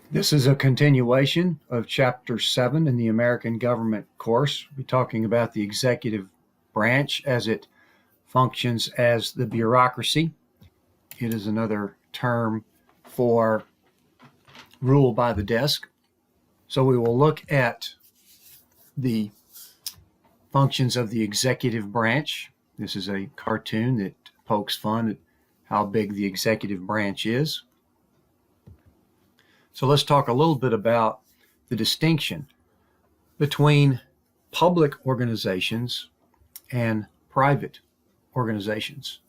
This is a continuation of Chapter 7 in the American Government course. We're talking about the executive branch as it functions as the bureaucracy. It is another term for rule by the desk. So we will look at the functions of the executive branch. This is a cartoon that pokes fun at how big the executive branch is. So let's talk a little bit about the distinction between public organizations and private organizations.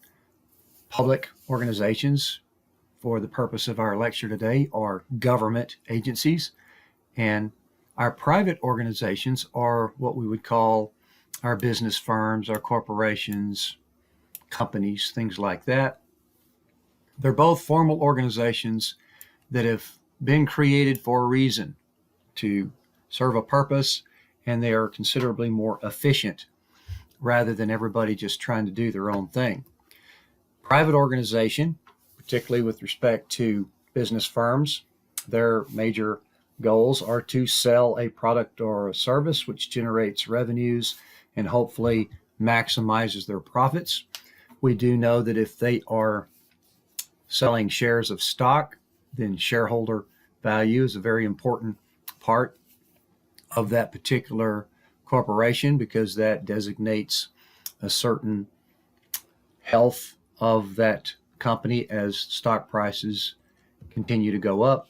Public organizations, for the purpose of our lecture today, are government agencies, and our private organizations are what we would call our business firms, our corporations, companies, things like that. They're both formal organizations that have been created for a reason, to serve a purpose, and they are considerably more efficient rather than everybody just trying to do their own thing. Private organization, particularly with respect to business firms, their major goals are to sell a product or a service which generates revenues and hopefully maximizes their profits. We do know that if they are selling shares of stock, then shareholder value is a very important part of that particular corporation, because that designates a certain health of that company as stock prices continue to go up.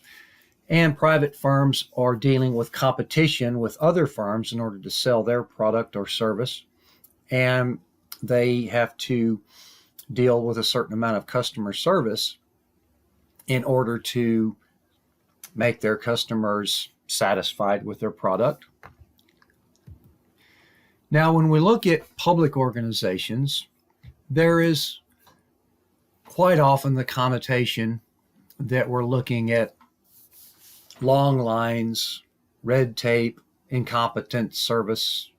And private firms are dealing with competition with other firms in order to sell their product or service, and they have to deal with a certain amount of customer service in order to make their customers satisfied with their product. Now, when we look at public organizations, there is quite often the connotation that we're looking at long lines, red tape, incompetent service.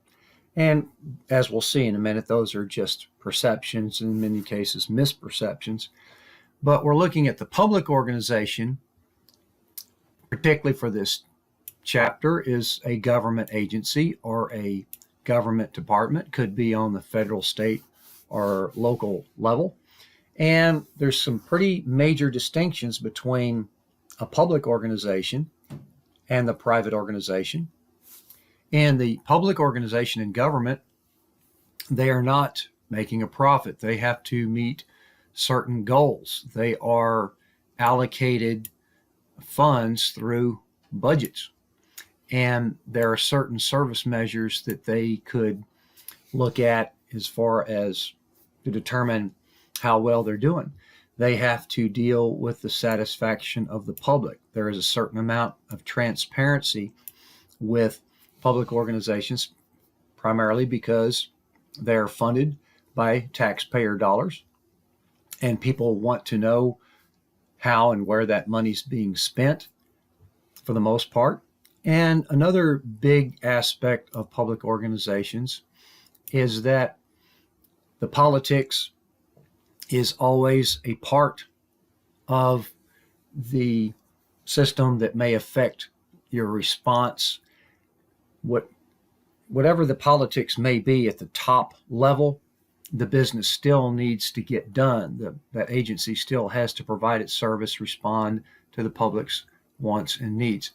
And as we'll see in a minute, those are just perceptions, in many cases misperceptions. But we're looking at the public organization, particularly for this chapter, is a government agency or a government department, could be on the federal, state, or local level. And there's some pretty major distinctions between a public organization and the private organization. In the public organization and government, they are not making a profit. They have to meet certain goals. They are allocated funds through budgets. And there are certain service measures that they could look at as far as to determine how well they're doing. They have to deal with the satisfaction of the public. There is a certain amount of transparency with public organizations, primarily because they're funded by taxpayer dollars, and people want to know how and where that money's being spent for the most part. And another big aspect of public organizations is that the politics is always a part of the system that may affect your response. Whatever the politics may be at the top level, the business still needs to get done. That agency still has to provide its service, respond to the public's wants and needs.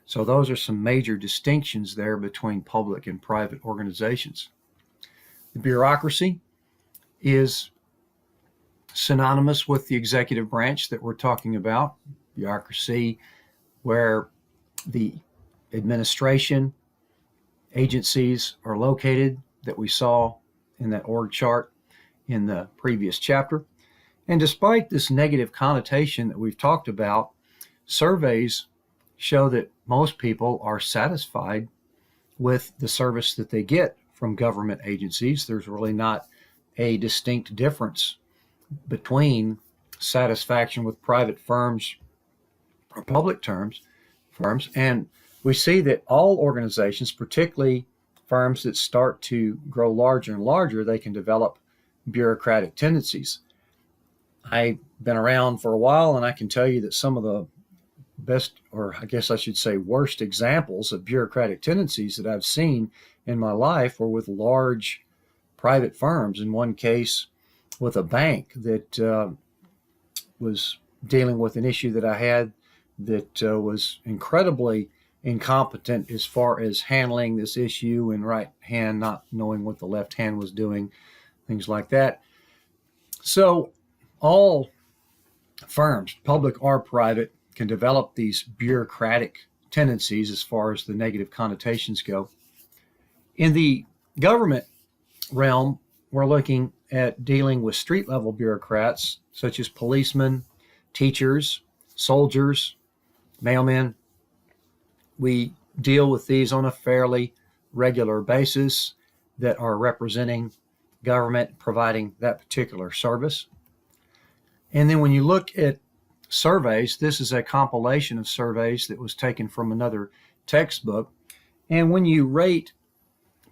So those are some major distinctions there between public and private organizations. The bureaucracy is synonymous with the executive branch that we're talking about. Bureaucracy, where the administration agencies are located, that we saw in that org chart in the previous chapter. And despite this negative connotation that we've talked about, surveys show that most people are satisfied with the service that they get from government agencies. There's really not a distinct difference between satisfaction with private firms or public firms. And we see that all organizations, particularly firms that start to grow larger and larger, they can develop bureaucratic tendencies. I've been around for a while, and I can tell you that some of the best, or I guess I should say worst examples of bureaucratic tendencies that I've seen in my life were with large private firms. In one case, with a bank that was dealing with an issue that I had that was incredibly incompetent as far as handling this issue, and right hand not knowing what the left hand was doing, things like that. So all firms, public or private, can develop these bureaucratic tendencies as far as the negative connotations go. In the government realm, we're looking at dealing with street level bureaucrats such as policemen, teachers, soldiers, mailmen. We deal with these on a fairly regular basis that are representing government providing that particular service. And then when you look at surveys, this is a compilation of surveys that was taken from another textbook. And when you rate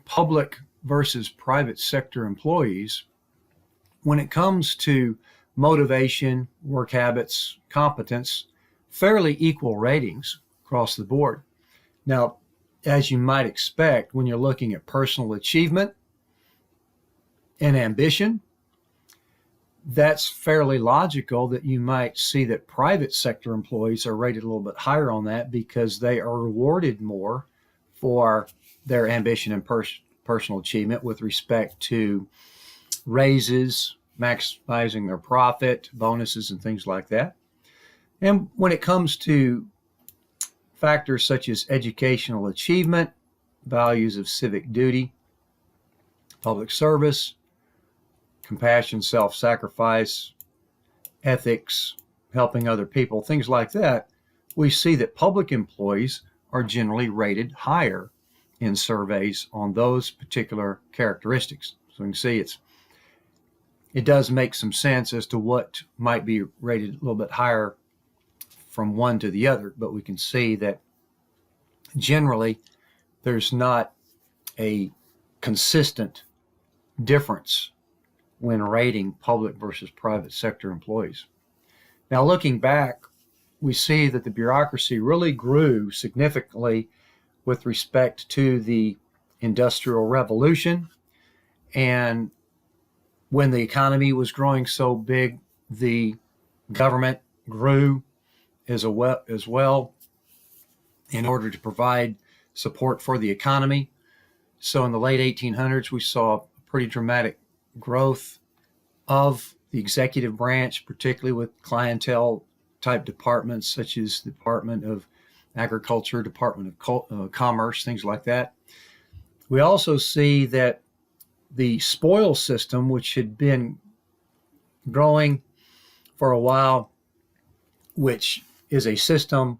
public versus private sector employees, when it comes to motivation, work habits, competence, fairly equal ratings across the board. Now, as you might expect, when you're looking at personal achievement and ambition, that's fairly logical that you might see that private sector employees are rated a little bit higher on that because they are rewarded more for their ambition and personal achievement with respect to raises, maximizing their profit, bonuses, and things like that. And when it comes to factors such as educational achievement, values of civic duty, public service, compassion, self-sacrifice, ethics, helping other people, things like that, we see that public employees are generally rated higher in surveys on those particular characteristics. So you can see it does make some sense as to what might be rated a little bit higher from one to the other, but we can see that generally there's not a consistent difference when rating public versus private sector employees. Now, looking back, we see that the bureaucracy really grew significantly with respect to the Industrial Revolution. And when the economy was growing so big, the government grew as well in order to provide support for the economy. So in the late 1800s, we saw a pretty dramatic growth of the executive branch, particularly with clientele type departments such as the Department of Agriculture, Department of Commerce, things like that. We also see that the spoils system, which had been growing for a while, which is a system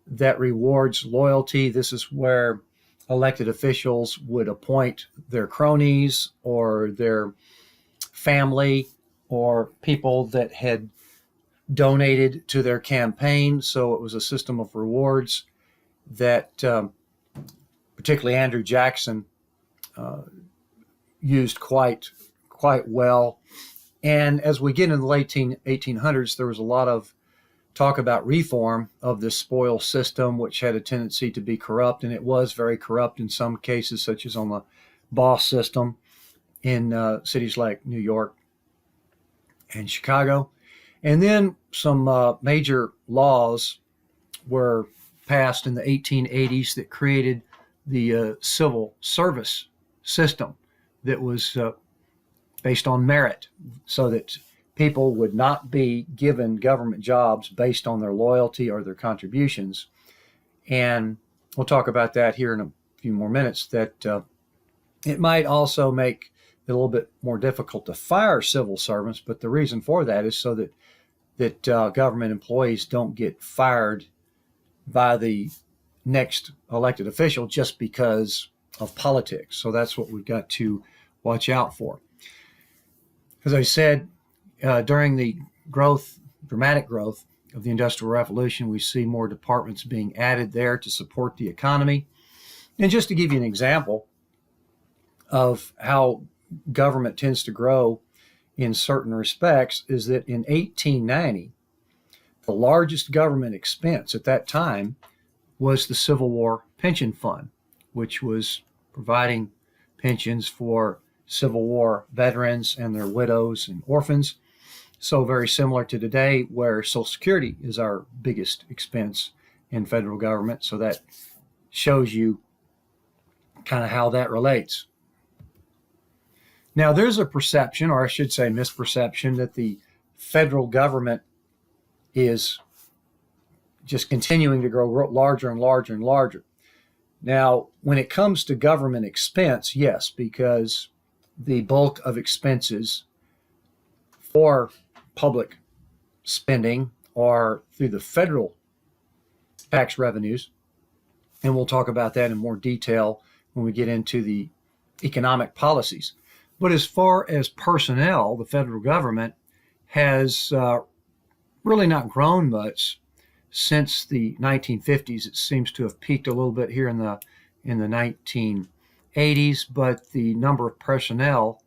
that rewards loyalty. This is where elected officials would appoint their cronies or their family or people that had donated to their campaign. So it was a system of rewards that particularly Andrew Jackson used quite well. And as we get in the late 1800s, there was a lot of talk about reform of this spoils system, which had a tendency to be corrupt, and it was very corrupt in some cases, such as on the boss system in cities like New York and Chicago. And then some major laws were passed in the 1880s that created the civil service system that was based on merit, so that people would not be given government jobs based on their loyalty or their contributions. And we'll talk about that here in a few more minutes, that it might also make it a little bit more difficult to fire civil servants, but the reason for that is so that government employees don't get fired by the next elected official just because of politics. So that's what we've got to watch out for. As I said, during the dramatic growth of the Industrial Revolution, we see more departments being added there to support the economy. And just to give you an example of how government tends to grow in certain respects, is that in 1890, The largest government expense at that time was the Civil War Pension Fund, which was providing pensions for Civil War veterans and their widows and orphans. So very similar to today, where Social Security is our biggest expense in federal government. So that shows you kind of how that relates. Now, there's a perception, or I should say misperception, that the federal government is just continuing to grow larger and larger and larger. Now, when it comes to government expense, yes, because the bulk of expenses for public spending are through the federal tax revenues, and we'll talk about that in more detail when we get into the economic policies. But as far as personnel, the federal government has really not grown much since the 1950s. It seems to have peaked a little bit here in the 1980s, but the number of personnel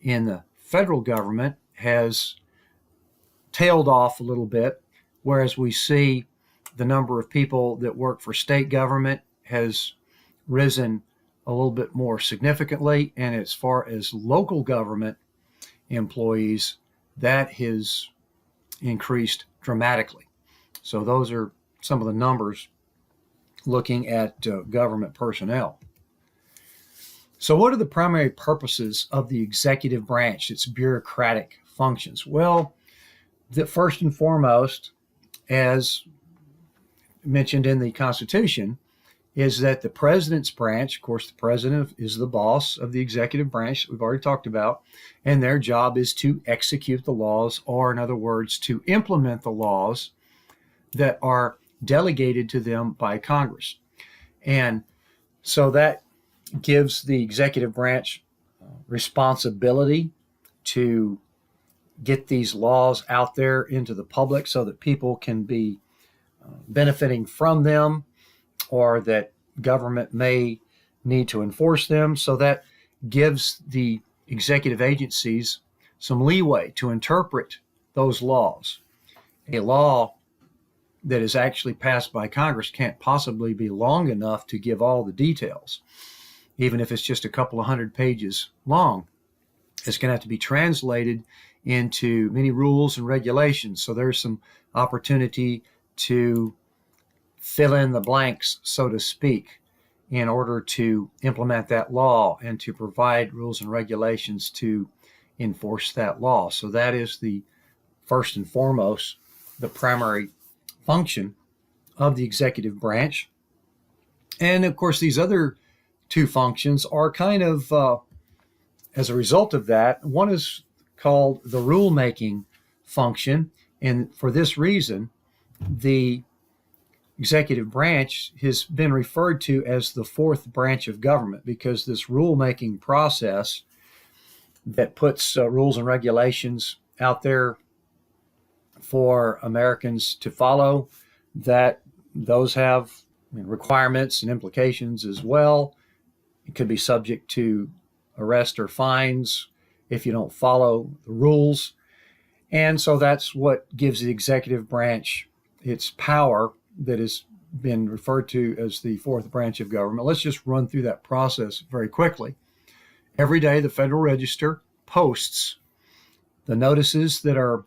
in the federal government has tailed off a little bit, whereas we see the number of people that work for state government has risen a little bit more significantly, and as far as local government employees, that has increased dramatically. So those are some of the numbers looking at government personnel. So what are the primary purposes of the executive branch, its bureaucratic functions? Well, first and foremost, as mentioned in the Constitution, is that the president's branch, of course, the president is the boss of the executive branch that we've already talked about, and their job is to execute the laws, or in other words, to implement the laws that are delegated to them by Congress. And so that gives the executive branch responsibility to get these laws out there into the public so that people can be benefiting from them, or that government may need to enforce them. So that gives the executive agencies some leeway to interpret those laws. A law that is actually passed by Congress can't possibly be long enough to give all the details. Even if it's just a couple of 100 pages long, it's going to have to be translated into many rules and regulations. So there's some opportunity to fill in the blanks, so to speak, in order to implement that law and to provide rules and regulations to enforce that law. So that is the first and foremost, the primary function of the executive branch. And of course, these other two functions are kind of, as a result of that, one is called the rulemaking function. And for this reason, the executive branch has been referred to as the fourth branch of government, because this rulemaking process that puts rules and regulations out there for Americans to follow, that those have requirements and implications as well. It could be subject to arrest or fines if you don't follow the rules. And so that's what gives the executive branch its power that has been referred to as the fourth branch of government. Let's just run through that process very quickly. Every day, the Federal Register posts the notices that are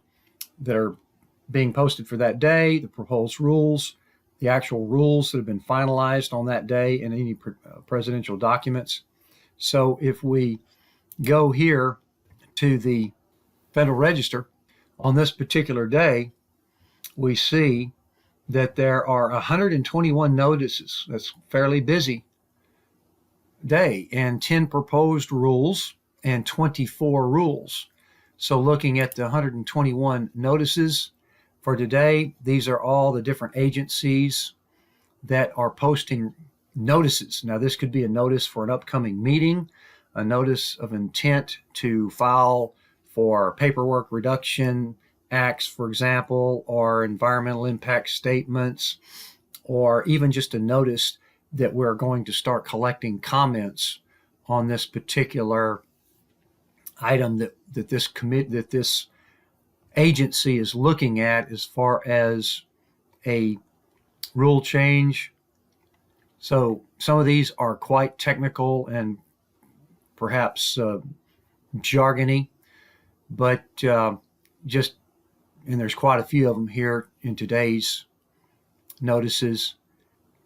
being posted for that day, the proposed rules, the actual rules that have been finalized on that day, and any presidential documents. So if we go here to the Federal Register on this particular day, we see that there are 121 notices. That's a fairly busy day, and 10 proposed rules and 24 rules. So looking at the 121 notices for today, these are all the different agencies that are posting notices. Now, this could be a notice for an upcoming meeting, a notice of intent to file for paperwork reduction acts, for example, or environmental impact statements, or even just a notice that we're going to start collecting comments on this particular item that this agency is looking at as far as a rule change. So some of these are quite technical and perhaps jargony, but just, and there's quite a few of them here in today's notices.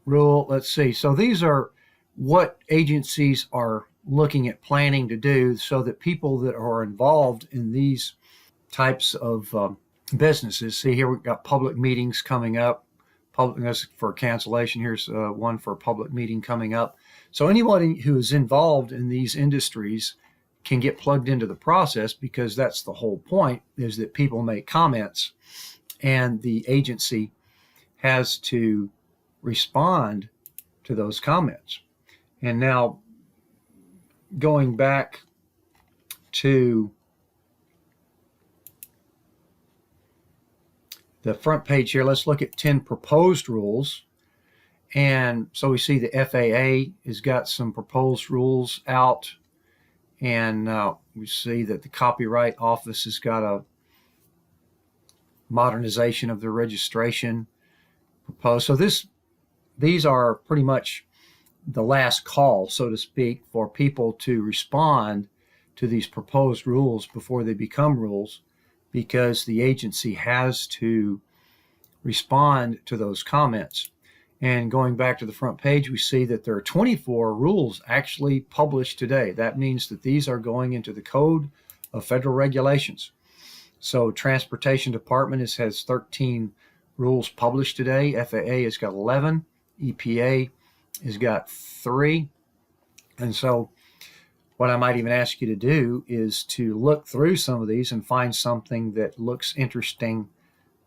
Rule, let's see. So these are what agencies are looking at planning to do so that people that are involved in these types of businesses, see here we've got public meetings coming up, public for cancellation. Here's one for a public meeting coming up. So anyone who is involved in these industries can get plugged into the process, because that's the whole point, is that people make comments and the agency has to respond to those comments. And now going back to the front page here, let's look at 10 proposed rules. And so we see the FAA has got some proposed rules out, and we see that the Copyright Office has got a modernization of the registration proposed. So these are pretty much the last call, so to speak, for people to respond to these proposed rules before they become rules, because the agency has to respond to those comments. And going back to the front page, we see that there are 24 rules actually published today. That means that these are going into the Code of Federal Regulations. So Transportation Department has 13 rules published today. FAA has got 11. EPA has got 3. And so what I might even ask you to do is to look through some of these and find something that looks interesting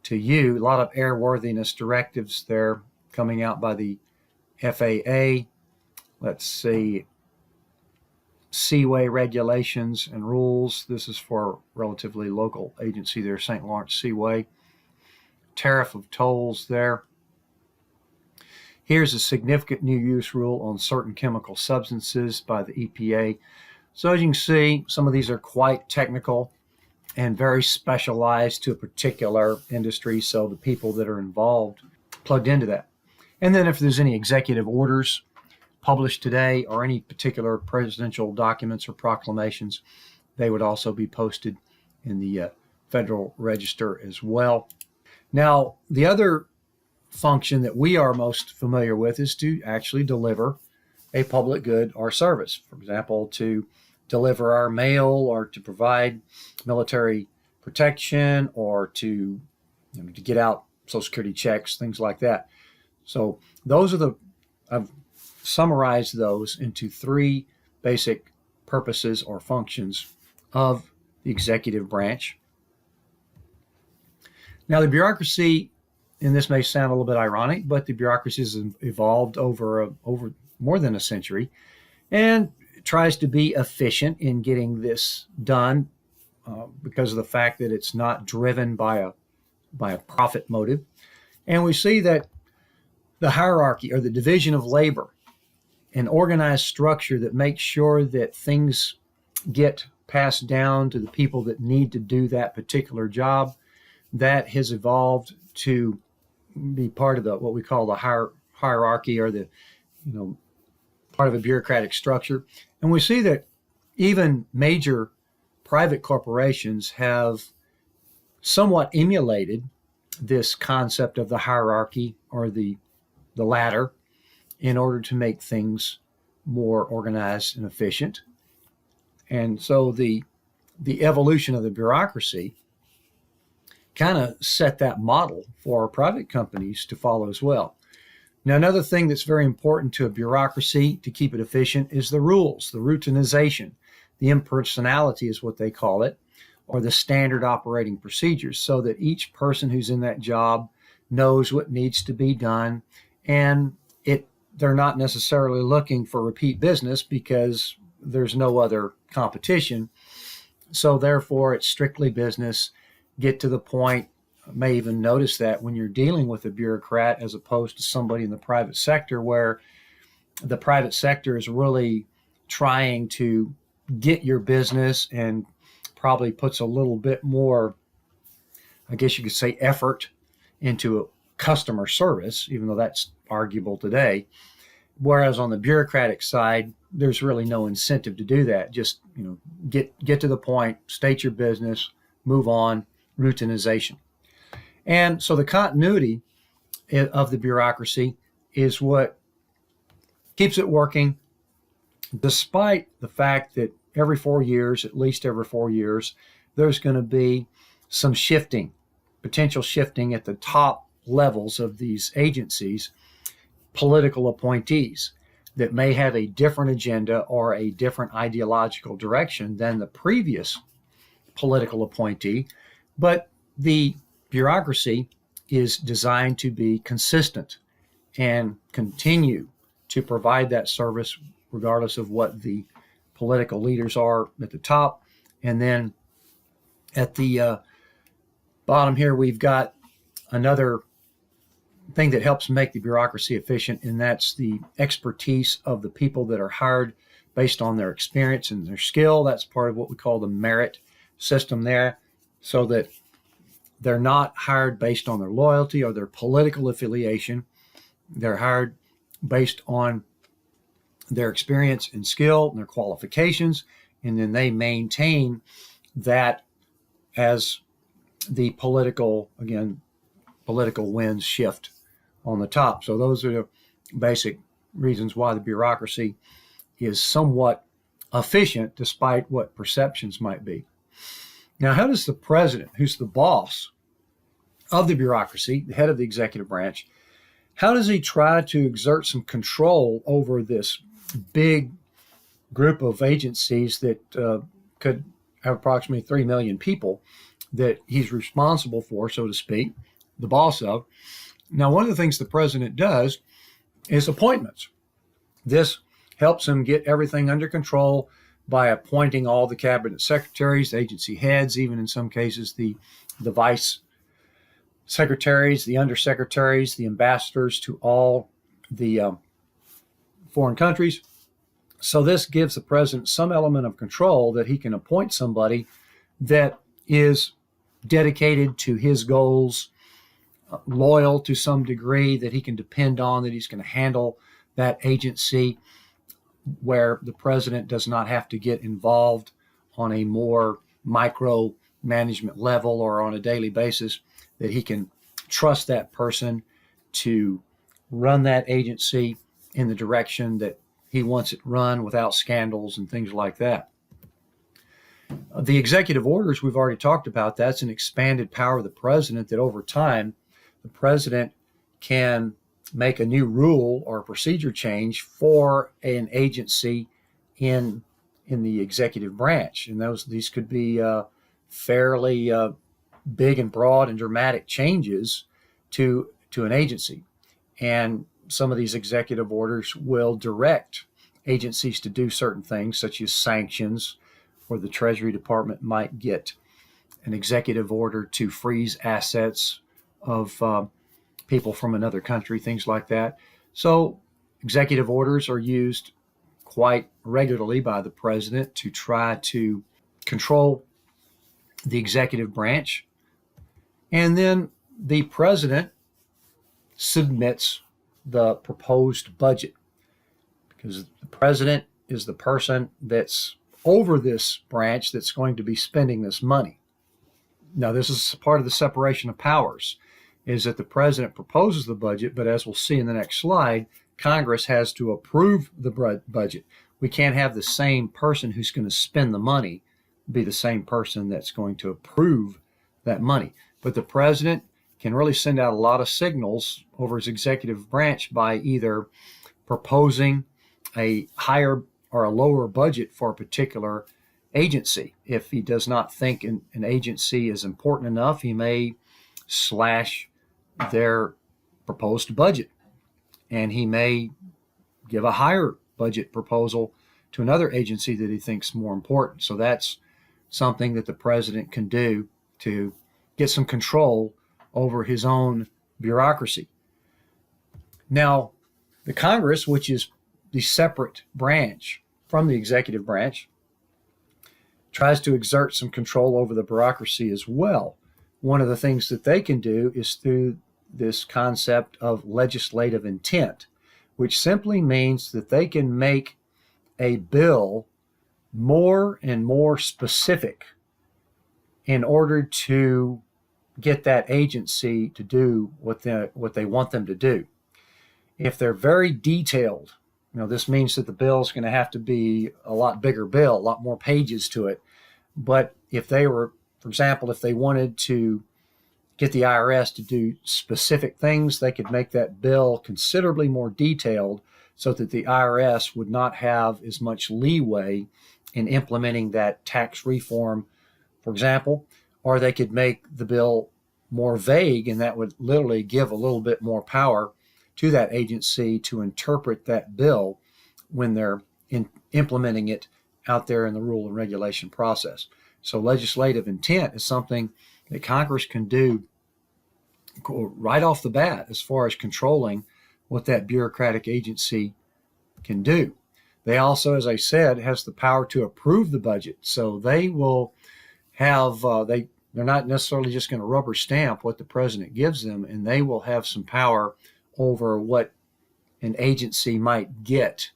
to you. A lot of airworthiness directives there coming out by the FAA. Let's see, Seaway regulations and rules. This is for a relatively local agency there, St. Lawrence Seaway. Tariff of tolls there. Here's a significant new use rule on certain chemical substances by the EPA. So as you can see, some of these are quite technical and very specialized to a particular industry, so the people that are involved plugged into that. And then if there's any executive orders published today or any particular presidential documents or proclamations, they would also be posted in the Federal Register as well. Now, the other function that we are most familiar with is to actually deliver a public good or service. For example, to deliver our mail, or to provide military protection, or to get out Social Security checks, things like that. So those are I've summarized those into 3 basic purposes or functions of the executive branch. Now the bureaucracy, and this may sound a little bit ironic, but the bureaucracy has evolved over more than a century, and tries to be efficient in getting this done because of the fact that it's not driven by a profit motive. And we see that the hierarchy, or the division of labor, an organized structure that makes sure that things get passed down to the people that need to do that particular job, that has evolved to be part of what we call the hierarchy, or the part of a bureaucratic structure. And we see that even major private corporations have somewhat emulated this concept of the hierarchy, or the ladder, in order to make things more organized and efficient. And so the evolution of the bureaucracy kind of set that model for private companies to follow as well. Now, another thing that's very important to a bureaucracy to keep it efficient is the rules, the routinization. The impersonality is what they call it, or the standard operating procedures, so that each person who's in that job knows what needs to be done, and they're not necessarily looking for repeat business because there's no other competition. So therefore, it's strictly business. Get to the point. May even notice that when you're dealing with a bureaucrat as opposed to somebody in the private sector, where the private sector is really trying to get your business and probably puts a little bit more I guess you could say, effort into customer service, even though that's arguable today. Whereas on the bureaucratic side, there's really no incentive to do that. Just, get to the point, state your business, move on, routinization. And so the continuity of the bureaucracy is what keeps it working, despite the fact that every 4 years, at least every 4 years, there's going to be some shifting, potential shifting at the top levels of these agencies, political appointees that may have a different agenda or a different ideological direction than the previous political appointee. But the bureaucracy is designed to be consistent and continue to provide that service regardless of what the political leaders are at the top. And then at the bottom here, we've got another thing that helps make the bureaucracy efficient, and that's the expertise of the people that are hired based on their experience and their skill. That's part of what we call the merit system there, so that they're not hired based on their loyalty or their political affiliation. They're hired based on their experience and skill and their qualifications, and then they maintain that as the political winds shift on the top. So those are the basic reasons why the bureaucracy is somewhat efficient despite what perceptions might be. Now, how does the president, who's the boss of the bureaucracy, the head of the executive branch, how does he try to exert some control over this big group of agencies that could have approximately 3 million people that he's responsible for, so to speak, the boss of? Now, one of the things the president does is appointments. This helps him get everything under control by appointing all the cabinet secretaries, agency heads, even in some cases the vice secretaries, the undersecretaries, the ambassadors to all the foreign countries. So this gives the president some element of control that he can appoint somebody that is dedicated to his goals, loyal to some degree, that he can depend on, that he's going to handle that agency, where the president does not have to get involved on a more micro management level or on a daily basis, that he can trust that person to run that agency in the direction that he wants it run without scandals and things like that. The executive orders, we've already talked about, that's an expanded power of the president, that over time the president can make a new rule or a procedure change for an agency in the executive branch. And these could be fairly big and broad and dramatic changes to an agency. And some of these executive orders will direct agencies to do certain things, such as sanctions, where the Treasury Department might get an executive order to freeze assets of people from another country, things like that. So executive orders are used quite regularly by the president to try to control the executive branch. And then the president submits the proposed budget, because the president is the person that's over this branch that's going to be spending this money. Now, this is part of the separation of powers, is that the president proposes the budget, but as we'll see in the next slide, Congress has to approve the budget. We can't have the same person who's going to spend the money be the same person that's going to approve that money. But the president can really send out a lot of signals over his executive branch by either proposing a higher or a lower budget for a particular agency. If he does not think an agency is important enough, he may slash their proposed budget, and he may give a higher budget proposal to another agency that he thinks more important. So that's something that the president can do to get some control over his own bureaucracy. Now, the Congress, which is the separate branch from the executive branch, tries to exert some control over the bureaucracy as well, one of the things that they can do is through this concept of legislative intent, which simply means that they can make a bill more and more specific in order to get that agency to do what they want them to do. If they're very detailed, this means that the bill is going to have to be a lot bigger bill, a lot more pages to it. But if they were, for example, if they wanted to get the IRS to do specific things, they could make that bill considerably more detailed so that the IRS would not have as much leeway in implementing that tax reform, for example, or they could make the bill more vague, and that would literally give a little bit more power to that agency to interpret that bill when they're implementing it out there in the rule and regulation process. So legislative intent is something that Congress can do right off the bat as far as controlling what that bureaucratic agency can do. They also, as I said, has the power to approve the budget. So they will have, they're not necessarily just going to rubber stamp what the president gives them, and they will have some power over what an agency might get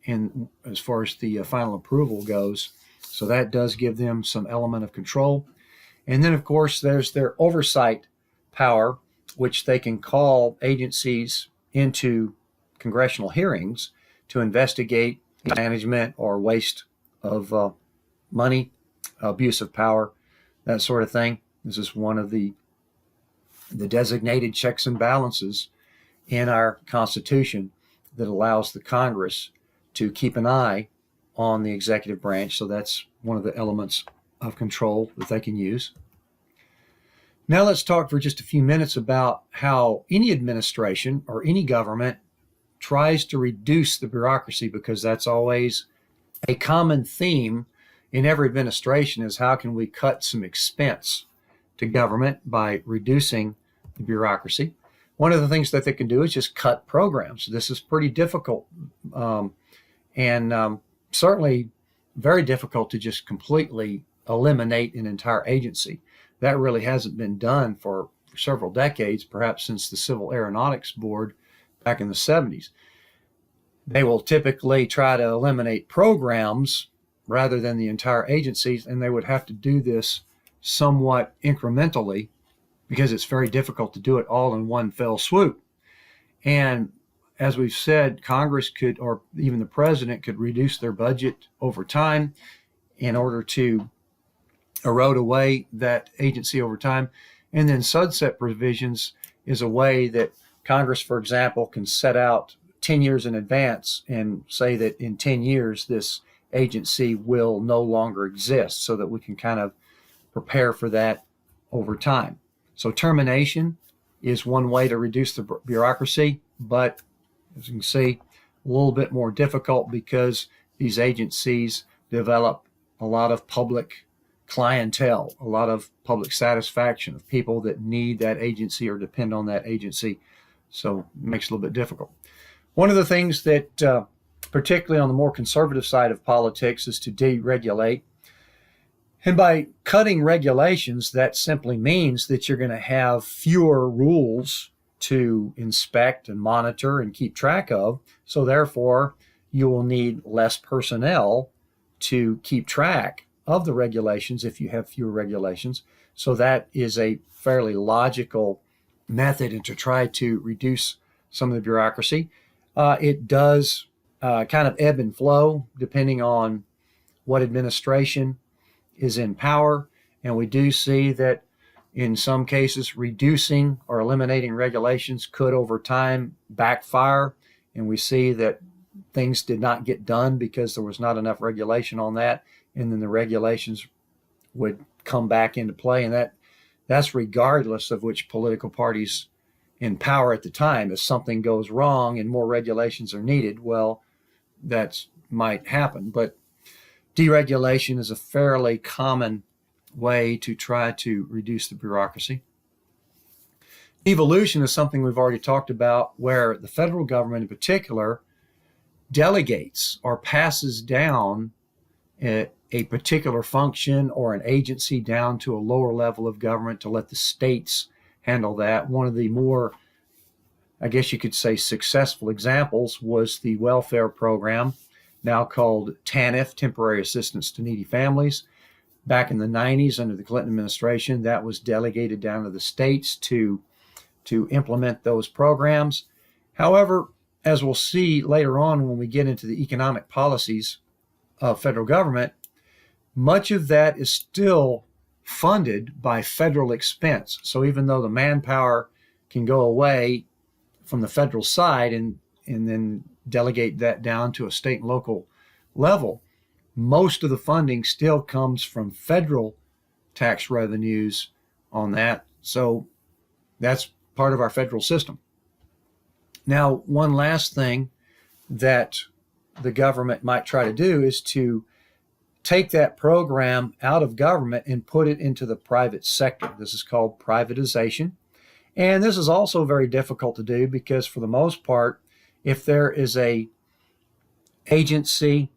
in as far as the final approval goes. So that does give them some element of control. And then, of course, there's their oversight power, which they can call agencies into congressional hearings to investigate management or waste of money, abuse of power, that sort of thing. This is one of the designated checks and balances in our Constitution that allows the Congress to keep an eye on the executive branch. So that's one of the elements of control that they can use. Now let's talk for just a few minutes about how any administration or any government tries to reduce the bureaucracy, because that's always a common theme in every administration, is how can we cut some expense to government by reducing the bureaucracy. One of the things that they can do is just cut programs. This is pretty difficult and certainly very difficult to just completely eliminate an entire agency. That really hasn't been done for several decades, perhaps since the Civil Aeronautics Board back in the 70s. They will typically try to eliminate programs rather than the entire agencies, and they would have to do this somewhat incrementally because it's very difficult to do it all in one fell swoop. And as we've said, Congress could, or even the president could, reduce their budget over time in order to erode away that agency over time. And then sunset provisions is a way that Congress, for example, can set out 10 years in advance and say that in 10 years, this agency will no longer exist, so that we can kind of prepare for that over time. So termination is one way to reduce the bureaucracy, but as you can see, a little bit more difficult because these agencies develop a lot of public clientele, a lot of public satisfaction of people that need that agency or depend on that agency. So it makes it a little bit difficult. One of the things that, particularly on the more conservative side of politics, is to deregulate. And by cutting regulations, that simply means that you're going to have fewer rules to inspect and monitor and keep track of. So therefore, you will need less personnel to keep track of the regulations if you have fewer regulations. So that is a fairly logical method and to try to reduce some of the bureaucracy. It does kind of ebb and flow depending on what administration is in power. And we do see that in some cases, reducing or eliminating regulations could over time backfire. And we see that things did not get done because there was not enough regulation on that. And then the regulations would come back into play. And that's regardless of which political parties in power at the time. If something goes wrong and more regulations are needed, well, that might happen. But deregulation is a fairly common way to try to reduce the bureaucracy. Evolution is something we've already talked about, where the federal government in particular delegates or passes down a particular function or an agency down to a lower level of government to let the states handle that. One of the more, I guess you could say, successful examples was the welfare program, now called TANF, Temporary Assistance to Needy Families. Back in the 90s, under the Clinton administration, that was delegated down to the states to implement those programs. However, as we'll see later on when we get into the economic policies of federal government, much of that is still funded by federal expense. So even though the manpower can go away from the federal side and then delegate that down to a state and local level, most of the funding still comes from federal tax revenues on that. So that's part of our federal system. Now, one last thing that the government might try to do is to take that program out of government and put it into the private sector. This is called privatization. And this is also very difficult to do because, for the most part, if there is a agency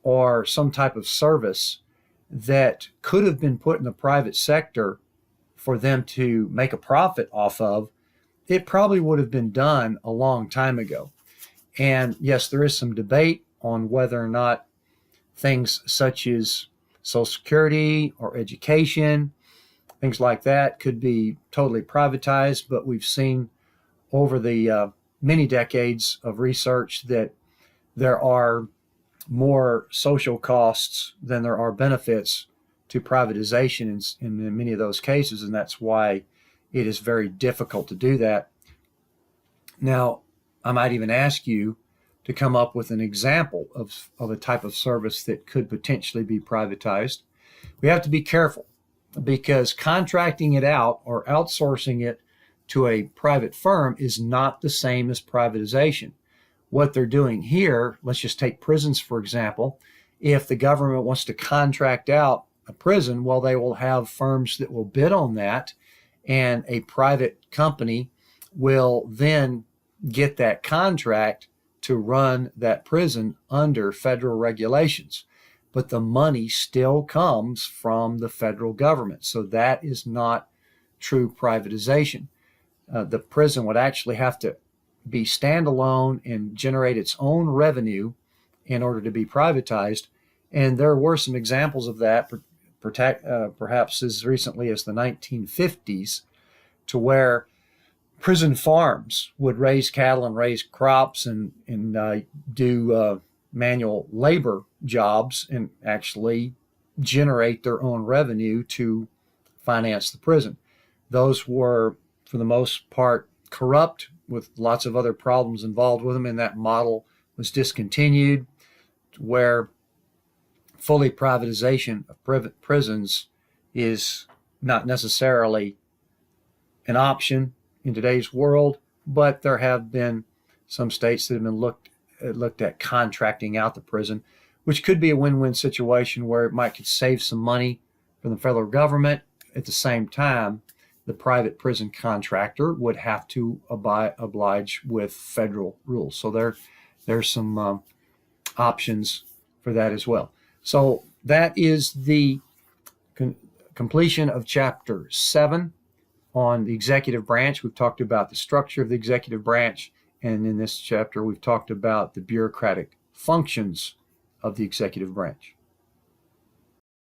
or some type of service that could have been put in the private sector for them to make a profit off of, it probably would have been done a long time ago. And yes, there is some debate on whether or not things such as Social Security or education, things like that, could be totally privatized. But we've seen over the many decades of research that there are more social costs than there are benefits to privatization in many of those cases, and that's why it is very difficult to do that. Now, I might even ask you to come up with an example of a type of service that could potentially be privatized. We have to be careful because contracting it out or outsourcing it to a private firm is not the same as privatization. What they're doing here, let's just take prisons, for example. If the government wants to contract out a prison, well, they will have firms that will bid on that, and a private company will then get that contract to run that prison under federal regulations. But the money still comes from the federal government. So that is not true privatization. The prison would actually have to be standalone and generate its own revenue in order to be privatized. And there were some examples of that, perhaps as recently as the 1950s, to where prison farms would raise cattle and raise crops and do manual labor jobs and actually generate their own revenue to finance the prison. Those were, for the most part, corrupt, with lots of other problems involved with them, and that model was discontinued, where fully privatization of prisons is not necessarily an option in today's world, but there have been some states that have been looked at contracting out the prison, which could be a win-win situation where it might could save some money for the federal government. At the same time, the private prison contractor would have to oblige with federal rules. So there's some options for that as well. So that is the completion of Chapter 7 on the executive branch. We've talked about the structure of the executive branch, and in this chapter we've talked about the bureaucratic functions of the executive branch.